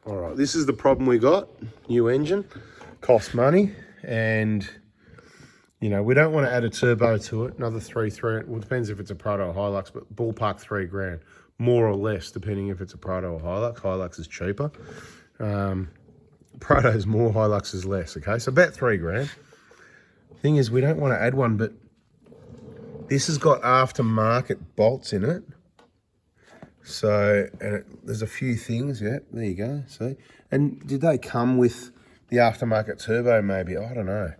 All right, this is the problem we got. New engine, costs money, and you know, we don't want to add a turbo to it. Another three. Well, it depends if it's a Prado or Hilux, but ballpark $3,000, more or less, depending if it's a Prado or Hilux. Hilux is cheaper. Prado's more, Hilux is less. Okay, so about $3,000. Thing is, we don't want to add one, but this has got aftermarket bolts in it. So, and there's a few things. Yeah, there you go. See, and did they come with the aftermarket turbo? Maybe, I don't know.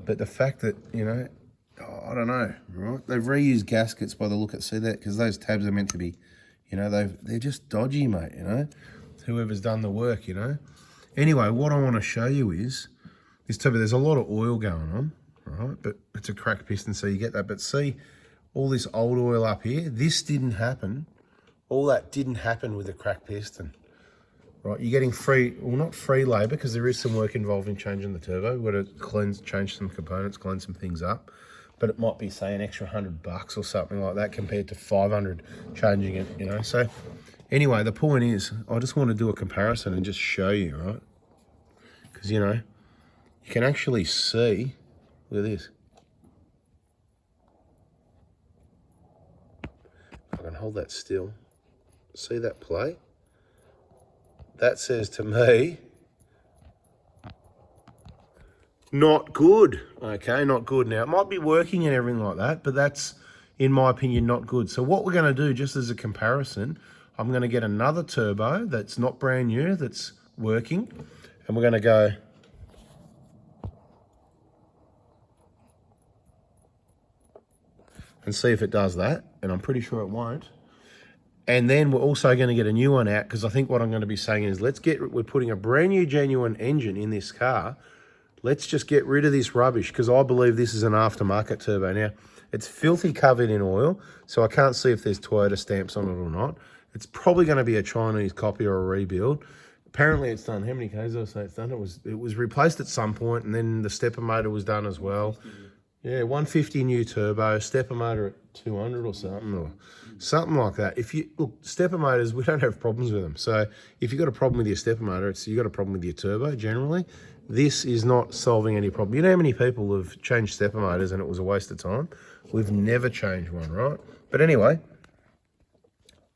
But the fact that, you know, I don't know, right? They've reused gaskets by the look at, see that? Because those tabs are meant to be, you know, they're just dodgy, mate, you know? Whoever's done the work, you know? Anyway, what I want to show you is, this turbo, there's a lot of oil going on, right? But it's a cracked piston, so you get that. But see, all this old oil up here, this didn't happen. All that didn't happen with a cracked piston. Right, you're getting free, well, not free labour, because there is some work involved in changing the turbo. We've got to change some components, clean some things up. But it might be, say, an extra $100 or something like that compared to 500 changing it, you know. So anyway, the point is, I just want to do a comparison and just show you, right? Because, you know, you can actually see, look at this. If I can hold that still. See that play? That says to me, not good. Okay, not good. Now, it might be working and everything like that, but that's, in my opinion, not good. So what we're going to do, just as a comparison, I'm going to get another turbo that's not brand new, that's working, and we're going to go and see if it does that, and I'm pretty sure it won't. And then we're also going to get a new one out, because I think what I'm going to be saying is, we're putting a brand new genuine engine in this car. Let's just get rid of this rubbish, because I believe this is an aftermarket turbo. Now, it's filthy covered in oil, so I can't see if there's Toyota stamps on it or not. It's probably going to be a Chinese copy or a rebuild. Apparently it's done, how many Ks did I say it's done? It was replaced at some point, and then the stepper motor was done as well. Yeah, 150 new turbo, stepper motor at 200 or something like that. If you look, stepper motors, we don't have problems with them. So if you've got a problem with your stepper motor, you've got a problem with your turbo generally. This is not solving any problem. You know how many people have changed stepper motors and it was a waste of time? We've never changed one, right? But anyway,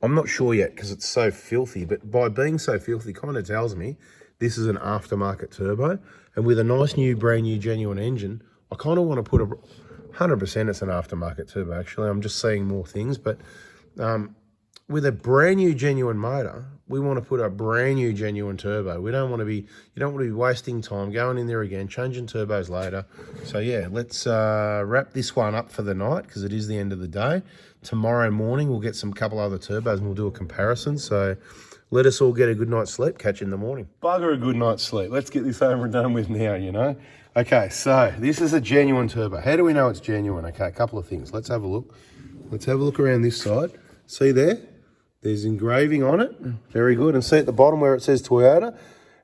I'm not sure yet because it's so filthy, but by being so filthy, kind of tells me this is an aftermarket turbo. And with a nice new, brand new, genuine engine, I kind of want to put 100% it's an aftermarket turbo, actually. I'm just seeing more things, but with a brand new, genuine motor, we want to put a brand new, genuine turbo. You don't want to be wasting time going in there again, changing turbos later. So yeah, let's wrap this one up for the night, because it is the end of the day. Tomorrow morning, we'll get some couple other turbos and we'll do a comparison. So let us all get a good night's sleep. Catch you in the morning. Bugger a good night's sleep. Let's get this over and done with now, you know. Okay, so this is a genuine turbo. How do we know it's genuine? Okay, a couple of things. Let's have a look. Let's have a look around this side. See there? There's engraving on it. Very good. And see at the bottom where it says Toyota.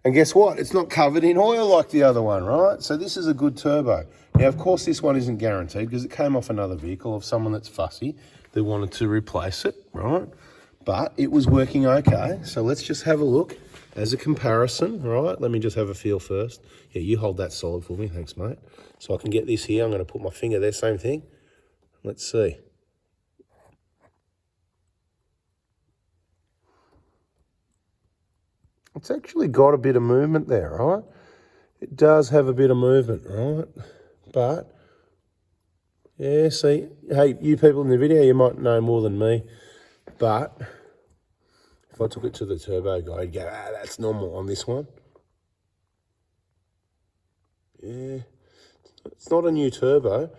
And guess what? It's not covered in oil like the other one, right? So this is a good turbo. Now, of course, this one isn't guaranteed because it came off another vehicle of someone that's fussy. They wanted to replace it, right? But it was working okay. So let's just have a look as a comparison, right? Let me just have a feel first. Yeah, you hold that solid for me. Thanks, mate. So I can get this here. I'm going to put my finger there. Same thing. Let's see. It's actually got a bit of movement there, right? It does have a bit of movement, right? But, yeah, see, hey, you people in the video, you might know more than me, but if I took it to the turbo guy, he'd go, that's normal on this one. Yeah, it's not a new turbo.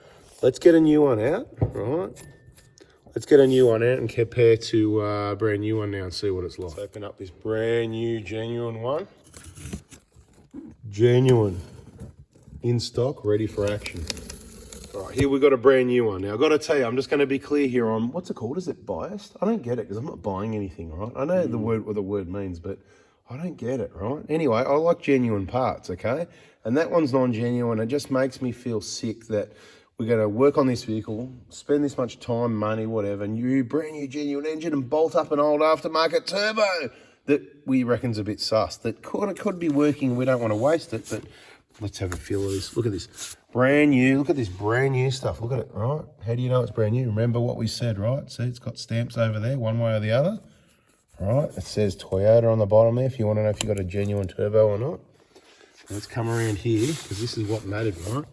Let's get a new one out, right? Let's get a new one out and compare to a brand new one now and see what it's like. Let's open up this brand new, genuine one. Genuine. In stock, ready for action. All right, here we've got a brand new one. Now, I've got to tell you, I'm just going to be clear here on, what's it called? Is it biased? I don't get it because I'm not buying anything, right? I know what the word means, but I don't get it, right? Anyway, I like genuine parts, okay? And that one's non-genuine. It just makes me feel sick that we're going to work on this vehicle, spend this much time, money, whatever, new, brand new, genuine engine and bolt up an old aftermarket turbo. that we reckon's a bit sus, that could be working. We don't want to waste it, but let's have a feel of this. Look at this. Brand new. Look at this brand new stuff. Look at it, right? How do you know it's brand new? Remember what we said, right? See, it's got stamps over there, one way or the other. Right? It says Toyota on the bottom there if you want to know if you've got a genuine turbo or not. Let's come around here, because this is what mattered, right?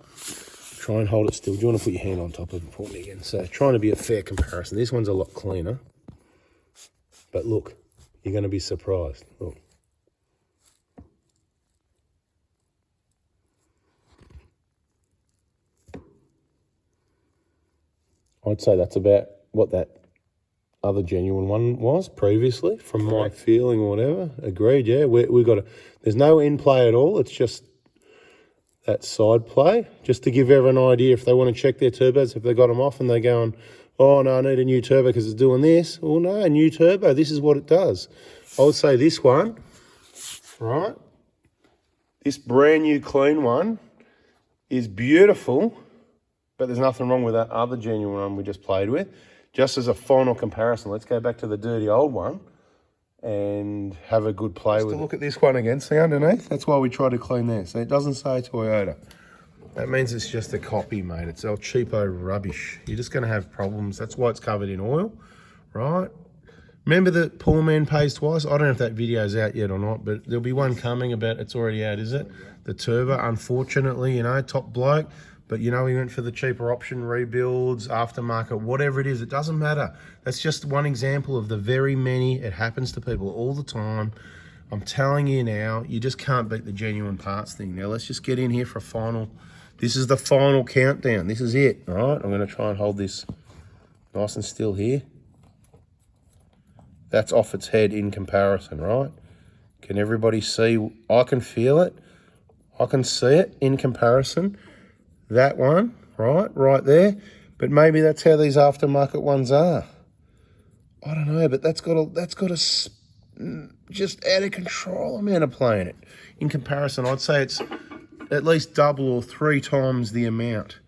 Try and hold it still. Do you want to put your hand on top of it for me again? So trying to be a fair comparison. This one's a lot cleaner. But look, you're going to be surprised. Look. I'd say that's about what that other genuine one was previously, from my feeling or whatever. Agreed, yeah. We got there's no in play at all. It's just that side play, just to give everyone an idea if they want to check their turbos, if they got them off and they're going, oh, no, I need a new turbo because it's doing this. Well, no, a new turbo, this is what it does. I would say this one, right, this brand new clean one is beautiful, but there's nothing wrong with that other genuine one we just played with. Just as a final comparison, let's go back to the dirty old one and have a good play with it. Look at this one again, see underneath? That's why we try to clean there. So it doesn't say Toyota. That means it's just a copy, mate. It's all cheapo rubbish. You're just going to have problems. That's why it's covered in oil, right? Remember that poor man pays twice? I don't know if that video's out yet or not, but there'll be one coming about, it's already out, is it? The turbo, unfortunately, you know, top bloke. But, you know, he went for the cheaper option, rebuilds, aftermarket, whatever it is. It doesn't matter. That's just one example of the very many. It happens to people all the time. I'm telling you now, you just can't beat the genuine parts thing. Now, let's just get in here for a final. This is the final countdown. This is it, all right? I'm going to try and hold this nice and still here. That's off its head in comparison, right? Can everybody see? I can feel it. I can see it in comparison. That one, right there. But maybe that's how these aftermarket ones are. I don't know, but that's got a just out of control amount of play in it. In comparison, I'd say it's at least double or 3 times the amount.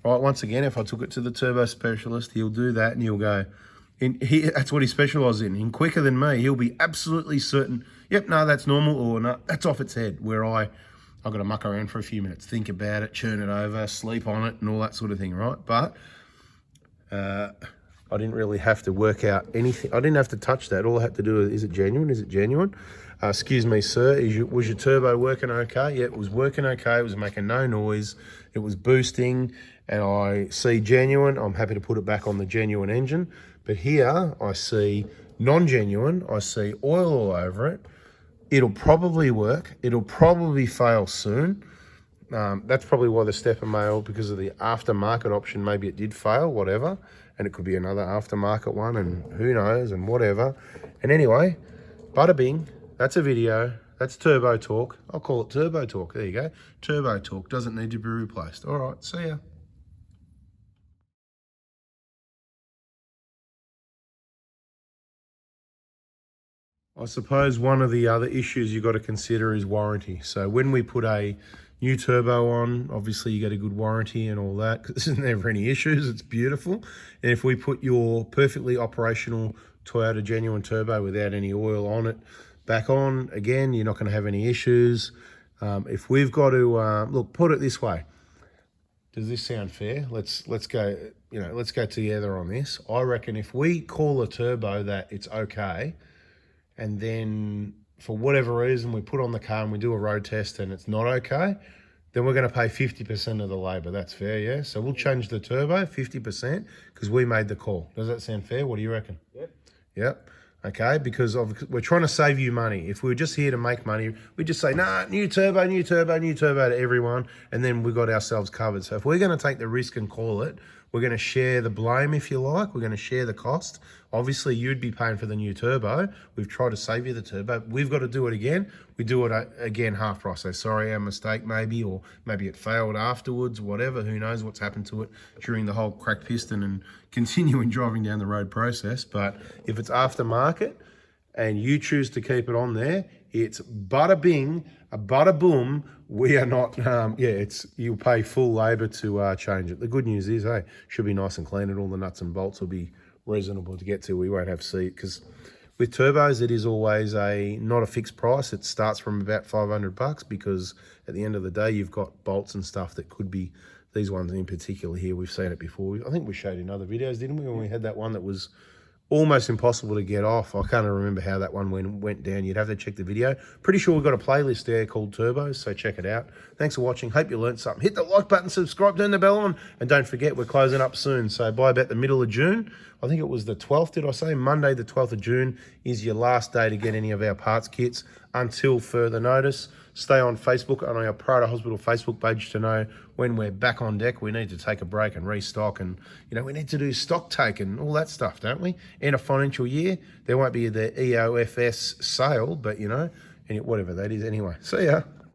Right, once again, if I took it to the turbo specialist, he'll do that and he'll go, that's what he specialises in. In quicker than me, he'll be absolutely certain, yep, no, that's normal, or no, that's off its head, where I've got to muck around for a few minutes, think about it, churn it over, sleep on it, and all that sort of thing, right? But I didn't really have to work out anything. I didn't have to touch that. All I had to do is it genuine? Is it genuine? Excuse me, sir, was your turbo working okay? Yeah, it was working okay. It was making no noise. It was boosting, and I see genuine. I'm happy to put it back on the genuine engine. But here I see non-genuine. I see oil all over it. It'll probably work. It'll probably fail soon. That's probably why the stepper mail, because of the aftermarket option, maybe it did fail, whatever. And it could be another aftermarket one, and who knows, and whatever. And anyway, bada bing, that's a video. That's Turbo Talk. I'll call it Turbo Talk. There you go. Turbo Talk doesn't need to be replaced. All right, see ya. I suppose one of the other issues you've got to consider is warranty. So when we put a new turbo on, obviously you get a good warranty and all that, because there's never any issues. It's beautiful. And if we put your perfectly operational Toyota genuine turbo without any oil on it back on, again, you're not going to have any issues. If we've got to look, put it this way. Does this sound fair? Let's go. Let's go together on this. I reckon if we call a turbo that it's okay, and then for whatever reason we put on the car and we do a road test and it's not okay, then we're going to pay 50% of the labour. That's fair, yeah? So we'll change the turbo 50% because we made the call. Does that sound fair? What do you reckon? Yep. Okay, because we're trying to save you money. If we were just here to make money, we'd just say, nah, new turbo to everyone, and then we got ourselves covered. So if we're going to take the risk and call it, we're going to share the blame, if you like. We're going to share the cost. Obviously, you'd be paying for the new turbo. We've tried to save you the turbo. We've got to do it again. We do it again half price. So sorry, our mistake maybe, or maybe it failed afterwards, whatever. Who knows what's happened to it during the whole cracked piston and continuing driving down the road process. But if it's aftermarket and you choose to keep it on there, it's bada bing, a bada boom. We are not, you'll pay full labour to change it. The good news is, should be nice and clean, and all the nuts and bolts will be reasonable to get to. We won't have seat, because With turbos, it is always not a fixed price. It starts from about $500 because at the end of the day, you've got bolts and stuff that could be, these ones in particular here, we've seen it before. I think we showed in other videos, didn't we? When we had that one that was almost impossible to get off. I can't remember how that one went down. You'd have to check the video. Pretty sure we've got a playlist there called Turbos, so check it out. Thanks for watching. Hope you learned something. Hit the like button, subscribe, turn the bell on, and don't forget, we're closing up soon. So by about the middle of June, I think it was the 12th, did I say? Monday, the 12th of June is your last day to get any of our parts kits until further notice. Stay on Facebook, on our Prada Hospital Facebook page to know when we're back on deck. We need to take a break and restock, and we need to do stock take and all that stuff, don't we? In a financial year, there won't be the EOFS sale, but whatever that is anyway. See ya.